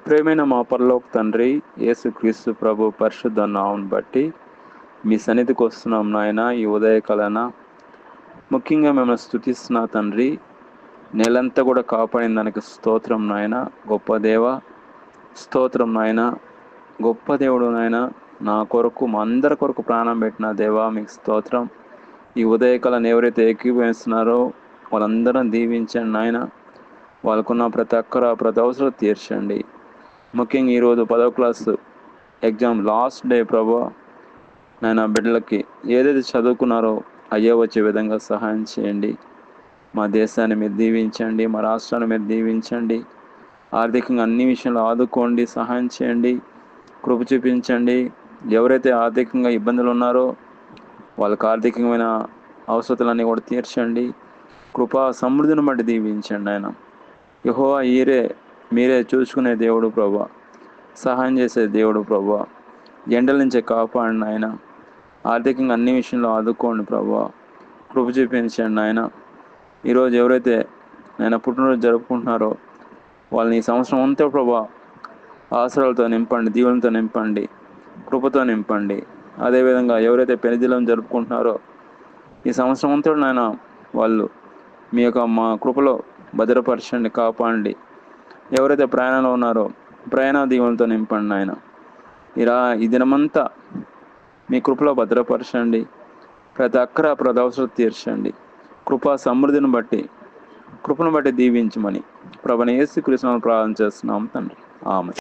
ప్రియమైన మా పరలోక తండ్రి, యేసుక్రీస్తు ప్రభు పరిశుద్ధ నామమును బట్టి మీ సన్నిధికి వస్తున్నాం నాయన. ఈ ఉదయకాలన ముఖ్యంగా మిమ్మల్ని స్తుతిస్తున్నా తండ్రి. నెలంతా కూడా కాపాడిన దానికి స్తోత్రం నాయన. గొప్ప దేవ, స్తోత్రం నాయన. గొప్ప దేవుడు నాయన. నా కొరకు, మా అందరి కొరకు ప్రాణం పెట్టిన దేవా, మీకు స్తోత్రం. ఈ ఉదయకాలను ఎవరైతే ఏకీభవిస్తున్నారో వాళ్ళందరం దీవించండి నాయన. వాళ్ళకున్న ప్రతి అవసరం తీర్చండి. ముఖ్యంగా ఈరోజు 10వ క్లాసు ఎగ్జామ్ లాస్ట్ డే ప్రభు నాయన. బిడ్డలకి ఏదైతే చదువుకున్నారో అయ్యే వచ్చే విధంగా సహాయం చేయండి. మా దేశాన్ని మీరు దీవించండి, మా రాష్ట్రాన్ని మీరు దీవించండి. ఆర్థికంగా అన్ని విషయంలో ఆదుకోండి, సహాయం చేయండి, కృప చూపించండి. ఎవరైతే ఆర్థికంగా ఇబ్బందులు ఉన్నారో వాళ్ళకి ఆర్థికమైన అవసరాలన్నీ కూడా తీర్చండి. కృపా సమృద్ధిని బట్టి దీవించండి ఆయన. యెహోవా మీరే చూసుకునే దేవుడు ప్రభా, సహాయం చేసే దేవుడు ప్రభా. ఎండల నుంచి కాపాడండి ఆయన. ఆర్థికంగా అన్ని విషయంలో ఆదుకోండి ప్రభా, కృప చూపించండి ఆయన. ఈరోజు ఎవరైతే ఆయన పుట్టినరోజు జరుపుకుంటున్నారో వాళ్ళని ఈ సంవత్సరం అంతా ప్రభా ఆశరాలతో నింపండి, దీవులతో నింపండి, కృపతో నింపండి. అదేవిధంగా ఎవరైతే పెళ్లిదినం జరుపుకుంటున్నారో ఈ సంవత్సరం అంతా నాయన వాళ్ళు మా కృపలో భద్రపరచండి, కాపాడండి. ఎవరైతే ప్రయాణంలో ఉన్నారో ప్రయాణ దీవులతో నింపండి నాయన. ఈ దినమంతా మీ కృపలో భద్రపరచండి. ప్రతి అవసరం తీర్చండి. కృపా సమృద్ధిని బట్టి, కృపను బట్టి దీవించమని ప్రభువైన యేసుక్రీస్తును ప్రార్థన చేస్తున్నాం తండ్రి. ఆమేన్.